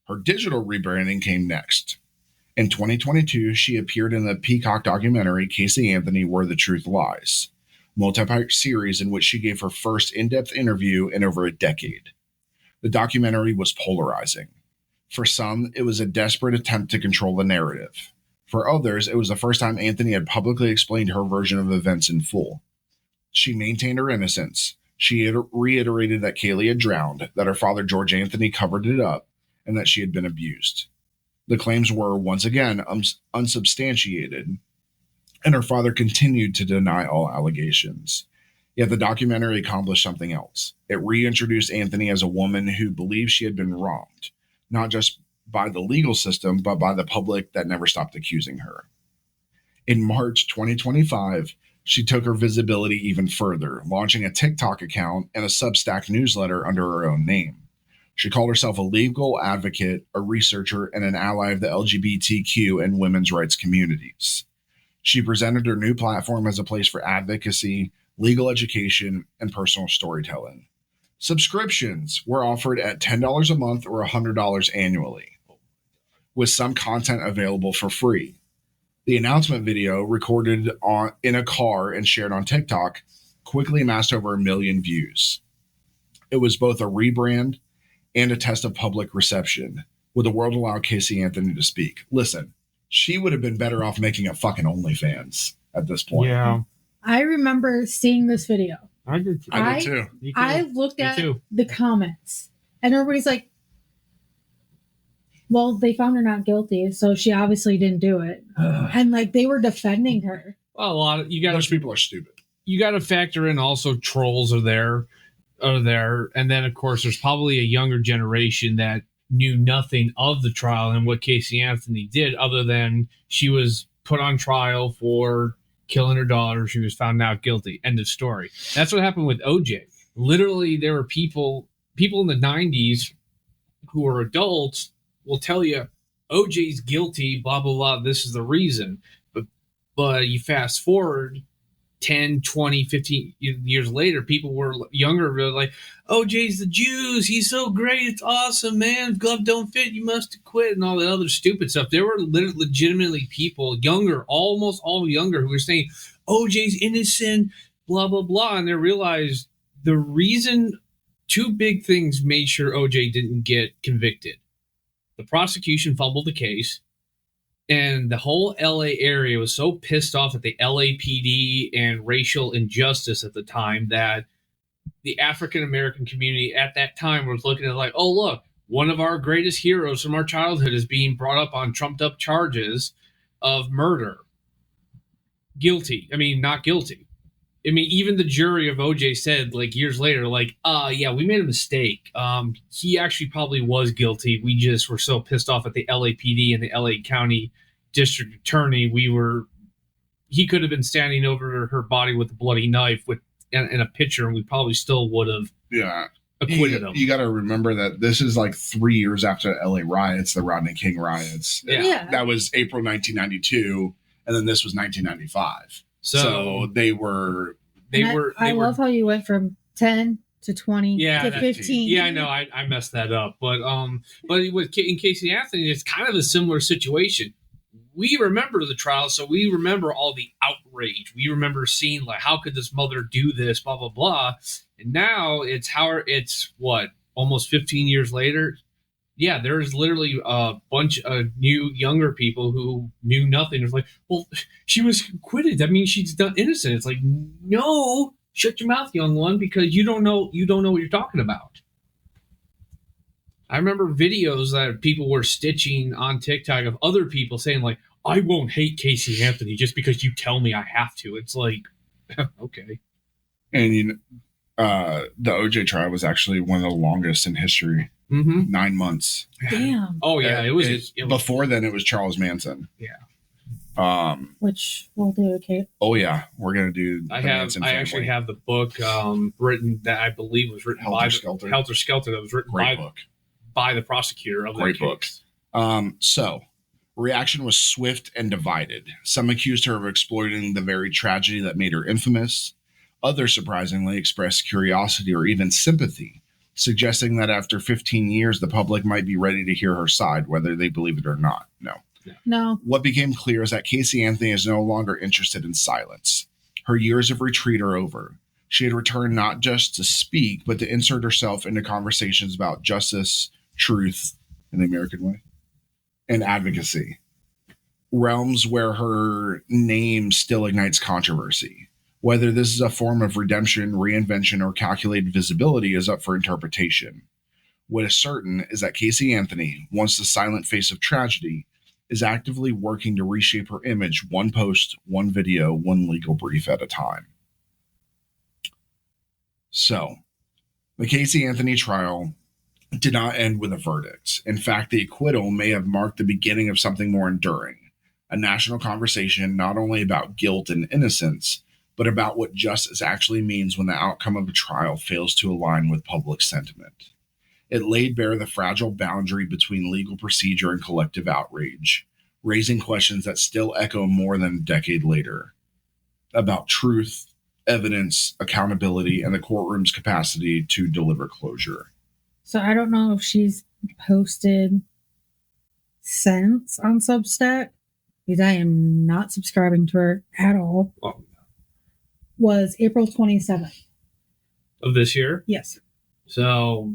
S1: Her digital rebranding came next. In 2022, she appeared in the Peacock documentary Casey Anthony, Where the Truth Lies, multi-part series in which she gave her first in-depth interview in over a decade. The documentary was polarizing. For some, it was a desperate attempt to control the narrative. For others, it was the first time Anthony had publicly explained her version of events in full. She maintained her innocence. She reiterated that Kaylee had drowned, that her father George Anthony covered it up, and that she had been abused. The claims were, once again, unsubstantiated, and her father continued to deny all allegations. Yet the documentary accomplished something else. It reintroduced Anthony as a woman who believed she had been wronged, not just by the legal system, but by the public that never stopped accusing her. In March 2025, she took her visibility even further, launching a TikTok account and a Substack newsletter under her own name. She called herself a legal advocate, a researcher, and an ally of the LGBTQ and women's rights communities. She presented her new platform as a place for advocacy, legal education, and personal storytelling. Subscriptions were offered at $10 a month or $100 annually, with some content available for free. The announcement video, recorded in a car and shared on TikTok, quickly amassed over 1 million views. It was both a rebrand and a test of public reception. Would the world allow Casey Anthony to speak? Listen, she would have been better off making a fucking OnlyFans at this point.
S2: Yeah,
S3: I remember seeing this video.
S2: I did too.
S1: I did too.
S3: I looked
S2: Me
S3: at
S2: too.
S3: the comments, and everybody's like, well, they found her not guilty, so she obviously didn't do it. And like they were defending her.
S2: Well, a lot of
S1: Those people are stupid.
S2: you got to factor in also trolls are there, and then of course there's probably a younger generation that knew nothing of the trial and what Casey Anthony did, other than she was put on trial for killing her daughter. She was found out guilty. End of story. That's what happened with OJ. Literally, there were people in the 90s who were adults will tell you OJ's guilty, blah, blah, blah. This is the reason. But you fast forward 10, 20, 15 years later, people were younger, really like, OJ's the Jews. He's so great. It's awesome, man. Glove don't fit. You must have quit, and all that other stupid stuff. There were legitimately people, younger, almost all younger, who were saying, OJ's innocent, blah, blah, blah. And they realized the reason, two big things made sure OJ didn't get convicted. The prosecution fumbled the case, and the whole LA area was so pissed off at the LAPD and racial injustice at the time that the African American community at that time was looking at like, oh, look, one of our greatest heroes from our childhood is being brought up on trumped up charges of murder. Guilty. I mean, not guilty. I mean, even the jury of OJ said, like, years later, like, yeah, we made a mistake. He actually probably was guilty. We just were so pissed off at the LAPD and the LA County District Attorney. He could have been standing over her body with a bloody knife and a pitcher, and we probably still would have acquitted him.
S1: You got to remember that this is like 3 years after LA riots, the Rodney King riots.
S3: Yeah.
S1: That was April 1992, and then this was 1995. So they were.
S3: I love how you went from 10 to 20
S2: Yeah,
S3: to 15.
S2: Yeah, I know. I messed that up. But in Casey Anthony, it's kind of a similar situation. We remember the trial, so we remember all the outrage. We remember seeing like, how could this mother do this? Blah blah blah. And now it's what, almost 15 years later. Yeah, there's literally a bunch of new younger people who knew nothing. It's like, well, she was acquitted. That means she's done innocent. It's like, no, shut your mouth, young one, because you don't know what you're talking about. I remember videos that people were stitching on TikTok of other people saying like, I won't hate Casey Anthony just because you tell me I have to. It's like, okay.
S1: And the OJ trial was actually one of the longest in history.
S2: Mm-hmm.
S1: 9 months.
S3: Damn.
S2: Oh yeah, it was
S1: before then. It was Charles Manson.
S2: Yeah.
S3: Which we'll do, Kate.
S1: Oh yeah, we're gonna do.
S2: I actually have the book written that I believe was written by Helter Skelter. That was written by the prosecutor of
S1: Great
S2: that case.
S1: Book. So reaction was swift and divided. Some accused her of exploiting the very tragedy that made her infamous. Others, surprisingly, expressed curiosity or even sympathy, suggesting that after 15 years, the public might be ready to hear her side, whether they believe it or not.
S3: No.
S1: What became clear is that Casey Anthony is no longer interested in silence. Her years of retreat are over. She had returned not just to speak, but to insert herself into conversations about justice, truth, in the American way, and advocacy. Realms where her name still ignites controversy. Whether this is a form of redemption, reinvention, or calculated visibility is up for interpretation. What is certain is that Casey Anthony, once the silent face of tragedy, is actively working to reshape her image one post, one video, one legal brief at a time. So, the Casey Anthony trial did not end with a verdict. In fact, the acquittal may have marked the beginning of something more enduring, a national conversation not only about guilt and innocence, but about what justice actually means when the outcome of a trial fails to align with public sentiment. It laid bare the fragile boundary between legal procedure and collective outrage, raising questions that still echo more than a decade later about truth, evidence, accountability, and the courtroom's capacity to deliver closure.
S3: So I don't know if she's posted since on Substack, because I am not subscribing to her at all.
S2: Oh.
S3: Was April 27th.
S2: Of this year?
S3: Yes.
S2: So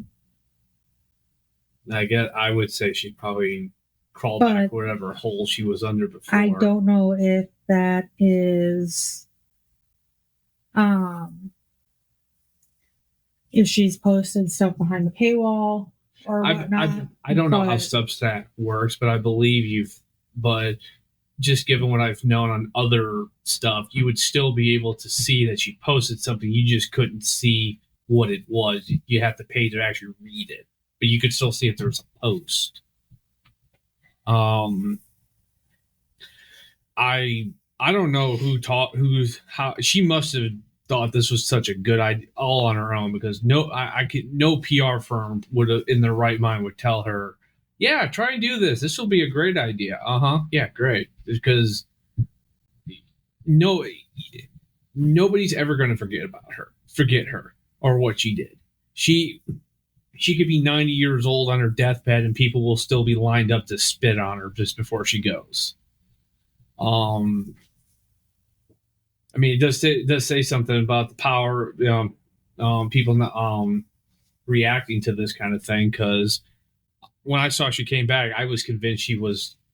S2: I would say she probably crawled back whatever hole she was under before.
S3: I don't know if that is if she's posted stuff behind the paywall or whatnot.
S2: I don't know how Substack works, but I believe but just given what I've known on other stuff, you would still be able to see that she posted something. You just couldn't see what it was. You have to pay to actually read it, but you could still see if there was a post. I don't know how she must have thought this was such a good idea all on her own, because no PR firm would have in their right mind would tell her, yeah, try and do this. This will be a great idea. Yeah, great. Because nobody's ever going to forget her or what she did. She could be 90 years old on her deathbed and people will still be lined up to spit on her just before she goes. I mean, it does say something about the power, people not reacting to this kind of thing, because when I saw she came back, I was convinced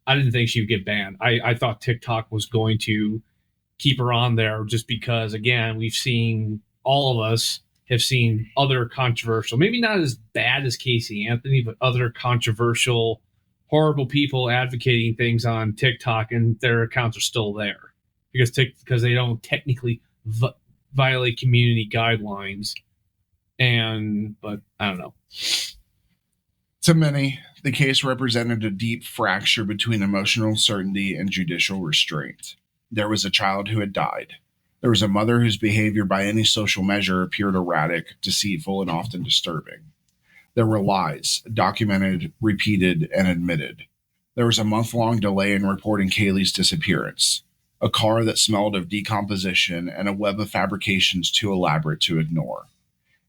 S2: I didn't think she would get banned. I thought TikTok was going to keep her on there just because, again, all of us have seen other controversial, maybe not as bad as Casey Anthony, but other controversial, horrible people advocating things on TikTok, and their accounts are still there because they don't technically violate community guidelines. But I don't know.
S1: To many, the case represented a deep fracture between emotional certainty and judicial restraint. There was a child who had died. There was a mother whose behavior by any social measure appeared erratic, deceitful, and often disturbing. There were lies, documented, repeated, and admitted. There was a month-long delay in reporting Kaylee's disappearance, a car that smelled of decomposition, and a web of fabrications too elaborate to ignore.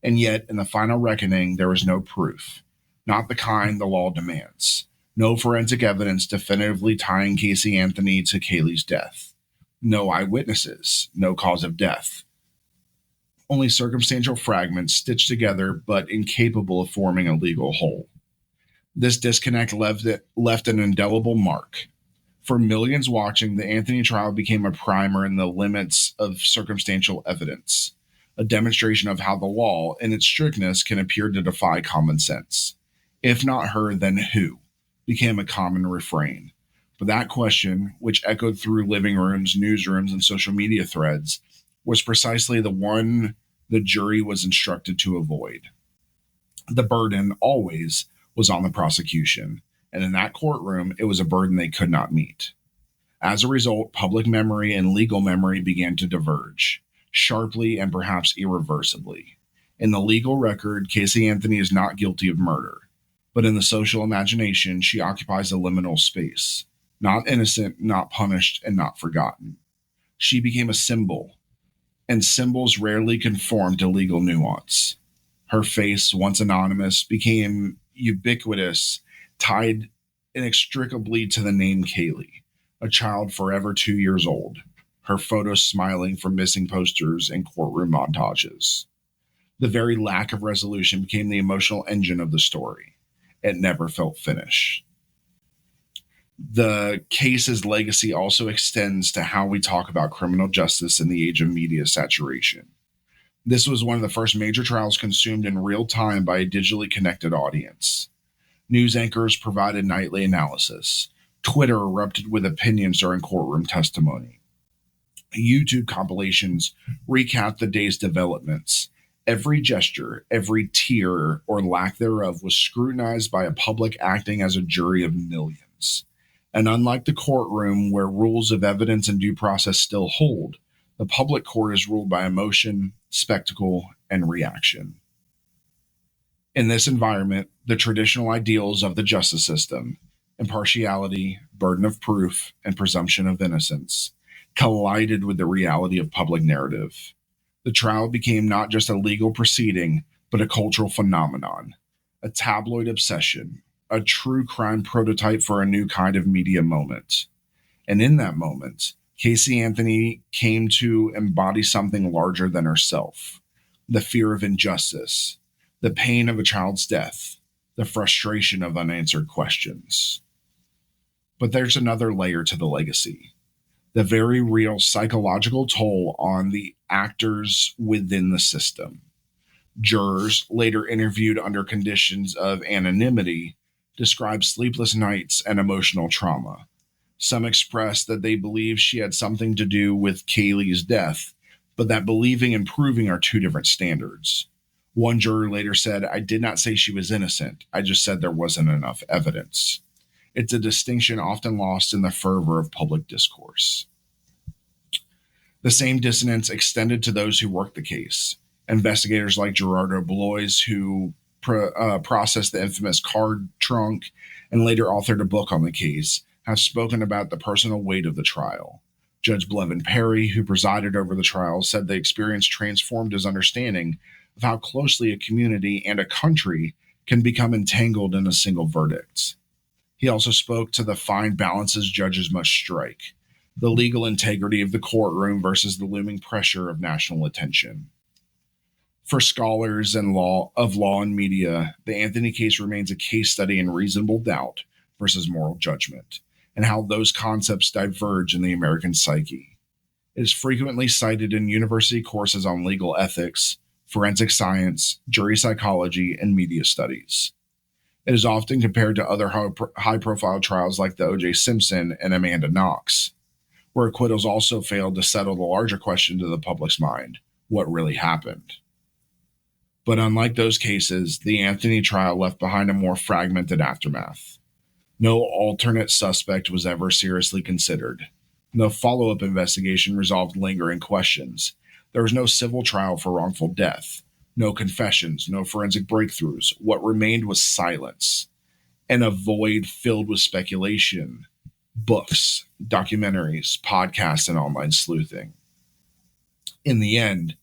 S1: And yet, in the final reckoning, there was no proof, not the kind the law demands. No forensic evidence definitively tying Casey Anthony to Kaylee's death. No eyewitnesses, no cause of death. Only circumstantial fragments stitched together but incapable of forming a legal whole. This disconnect left an indelible mark. For millions watching, the Anthony trial became a primer in the limits of circumstantial evidence, a demonstration of how the law, in its strictness, can appear to defy common sense. If not her, then who? Became a common refrain. But that question, which echoed through living rooms, newsrooms, and social media threads, was precisely the one the jury was instructed to avoid. The burden, always, was on the prosecution, and in that courtroom, it was a burden they could not meet. As a result, public memory and legal memory began to diverge, sharply and perhaps irreversibly. In the legal record, Casey Anthony is not guilty of murder, but in the social imagination, she occupies a liminal space. Not innocent, not punished, and not forgotten. She became a symbol, and symbols rarely conform to legal nuance. Her face, once anonymous, became ubiquitous, tied inextricably to the name Kaylee, a child forever 2 years old, her photos smiling from missing posters and courtroom montages. The very lack of resolution became the emotional engine of the story. It never felt finished. The case's legacy also extends to how we talk about criminal justice in the age of media saturation. This was one of the first major trials consumed in real time by a digitally connected audience. News anchors provided nightly analysis. Twitter erupted with opinions during courtroom testimony. YouTube compilations recapped the day's developments. Every gesture, every tear or lack thereof was scrutinized by a public acting as a jury of millions. And unlike the courtroom, where rules of evidence and due process still hold, the public court is ruled by emotion, spectacle, and reaction. In this environment, the traditional ideals of the justice system, impartiality, burden of proof, and presumption of innocence, collided with the reality of public narrative. The trial became not just a legal proceeding, but a cultural phenomenon, a tabloid obsession, a true crime prototype for a new kind of media moment. And in that moment, Casey Anthony came to embody something larger than herself: the fear of injustice, the pain of a child's death, the frustration of unanswered questions. But there's another layer to the legacy: the very real psychological toll on the actors within the system. Jurors, later interviewed under conditions of anonymity, described sleepless nights and emotional trauma. Some expressed that they believed she had something to do with Kaylee's death, but that believing and proving are two different standards. One juror later said, "I did not say she was innocent. I just said there wasn't enough evidence." It's a distinction often lost in the fervor of public discourse. The same dissonance extended to those who worked the case. Investigators like Gerardo Blois, who processed the infamous card trunk and later authored a book on the case, have spoken about the personal weight of the trial. Judge Blevin Perry, who presided over the trial, said the experience transformed his understanding of how closely a community and a country can become entangled in a single verdict. He also spoke to the fine balances judges must strike, the legal integrity of the courtroom versus the looming pressure of national attention. For scholars and law and media, the Anthony case remains a case study in reasonable doubt versus moral judgment, and how those concepts diverge in the American psyche. It is frequently cited in university courses on legal ethics, forensic science, jury psychology, and media studies. It is often compared to other high-profile trials like the O.J. Simpson and Amanda Knox, where acquittals also failed to settle the larger question to the public's mind: what really happened? But unlike those cases, the Anthony trial left behind a more fragmented aftermath. No alternate suspect was ever seriously considered. No follow-up investigation resolved lingering questions. There was no civil trial for wrongful death. No confessions, no forensic breakthroughs. What remained was silence, and a void filled with speculation, books, documentaries, podcasts, and online sleuthing. In the end,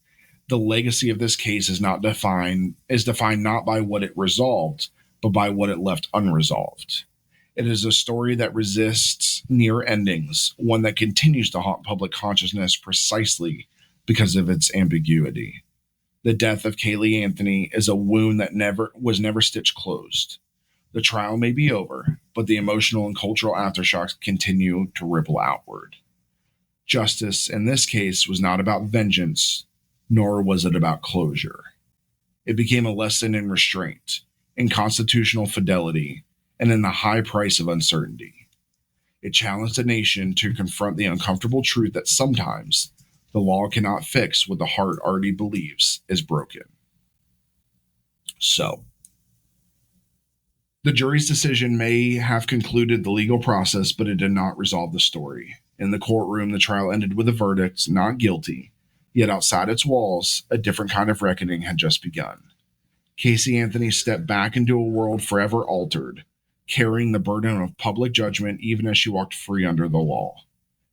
S1: The legacy of this case is defined not by what it resolved, but by what it left unresolved. It is a story that resists near endings, one that continues to haunt public consciousness precisely because of its ambiguity. The death of Kayde Anthony is a wound that was never stitched closed. The trial may be over, but the emotional and cultural aftershocks continue to ripple outward. Justice in this case was not about vengeance, nor was it about closure. It became a lesson in restraint, in constitutional fidelity, and in the high price of uncertainty. It challenged the nation to confront the uncomfortable truth that sometimes the law cannot fix what the heart already believes is broken. So, the jury's decision may have concluded the legal process, but it did not resolve the story. In the courtroom, the trial ended with a verdict, not guilty, yet outside its walls, a different kind of reckoning had just begun. Kayde Anthony stepped back into a world forever altered, carrying the burden of public judgment even as she walked free under the law.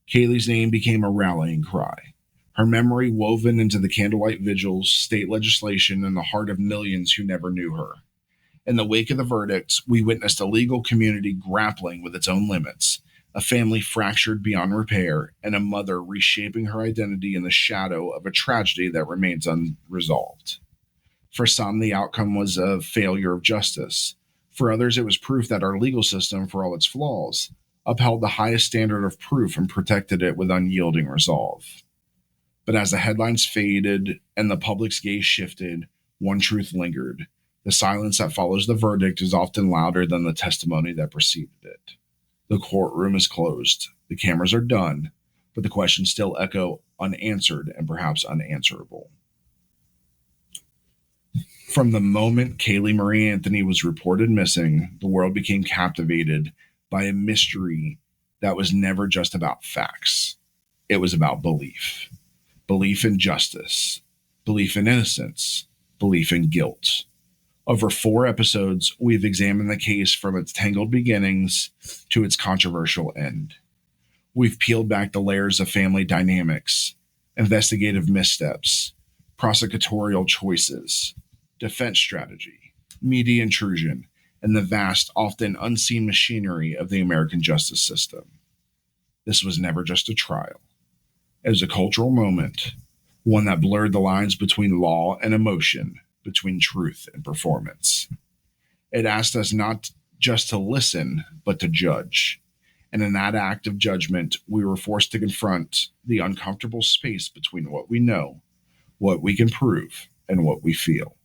S1: Kaylee's name became a rallying cry, her memory woven into the candlelight vigils, state legislation, and the heart of millions who never knew her. In the wake of the verdict, we witnessed a legal community grappling with its own limits, a family fractured beyond repair, and a mother reshaping her identity in the shadow of a tragedy that remains unresolved. For some, the outcome was a failure of justice. For others, it was proof that our legal system, for all its flaws, upheld the highest standard of proof and protected it with unyielding resolve. But as the headlines faded and the public's gaze shifted, one truth lingered. The silence that follows the verdict is often louder than the testimony that preceded it. The courtroom is closed. The cameras are done, but the questions still echo unanswered and perhaps unanswerable. From the moment Kaylee Marie Anthony was reported missing, the world became captivated by a mystery that was never just about facts. It was about belief. Belief in justice, belief in innocence, belief in guilt. Over 4 episodes, we've examined the case from its tangled beginnings to its controversial end. We've peeled back the layers of family dynamics, investigative missteps, prosecutorial choices, defense strategy, media intrusion, and the vast, often unseen machinery of the American justice system. This was never just a trial. It was a cultural moment, one that blurred the lines between law and emotion, between truth and performance. It asked us not just to listen, but to judge. And in that act of judgment, we were forced to confront the uncomfortable space between what we know, what we can prove, and what we feel.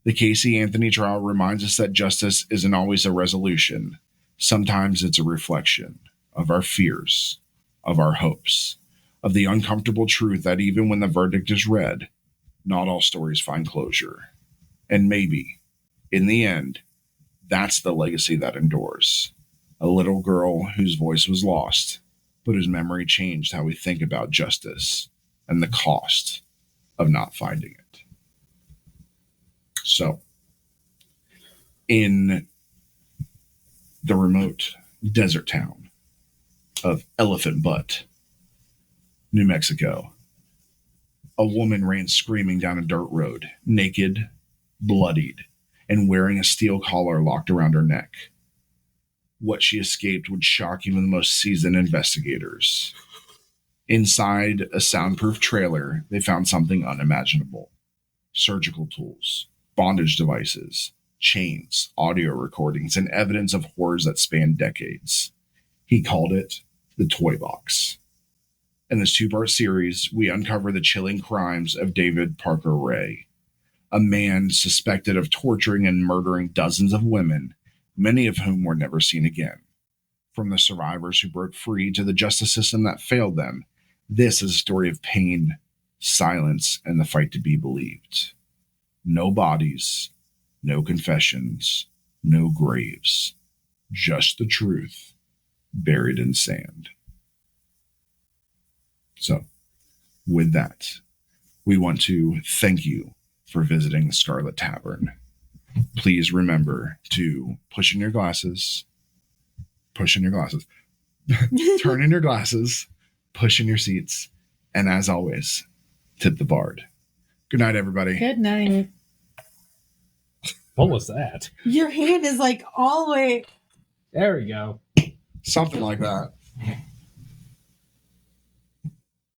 S1: The Kayde Anthony trial reminds us that justice isn't always a resolution. Sometimes it's a reflection of our fears, of our hopes, of the uncomfortable truth that even when the verdict is read, not all stories find closure. And maybe, in the end, that's the legacy that endures. A little girl whose voice was lost, but whose memory changed how we think about justice and the cost of not finding it. So, in the remote desert town of Elephant Butte, New Mexico, a woman ran screaming down a dirt road, naked, bloodied, and wearing a steel collar locked around her neck. What she escaped would shock even the most seasoned investigators. Inside a soundproof trailer, they found something unimaginable. Surgical tools, bondage devices, chains, audio recordings, and evidence of horrors that spanned decades. He called it the Toy Box. In this 2-part series, we uncover the chilling crimes of David Parker Ray, a man suspected of torturing and murdering dozens of women, many of whom were never seen again. From the survivors who broke free to the justice system that failed them, this is a story of pain, silence, and the fight to be believed. No bodies, no confessions, no graves, just the truth buried in sand. So, with that, we want to thank you for visiting the Scarlet Tavern. Please remember to push in your glasses, turn in your glasses, push in your seats, and as always, tip the bard. Good night, everybody.
S3: Good night.
S2: What was that?
S3: Your hand is like all the way.
S2: There we go.
S1: Something like that.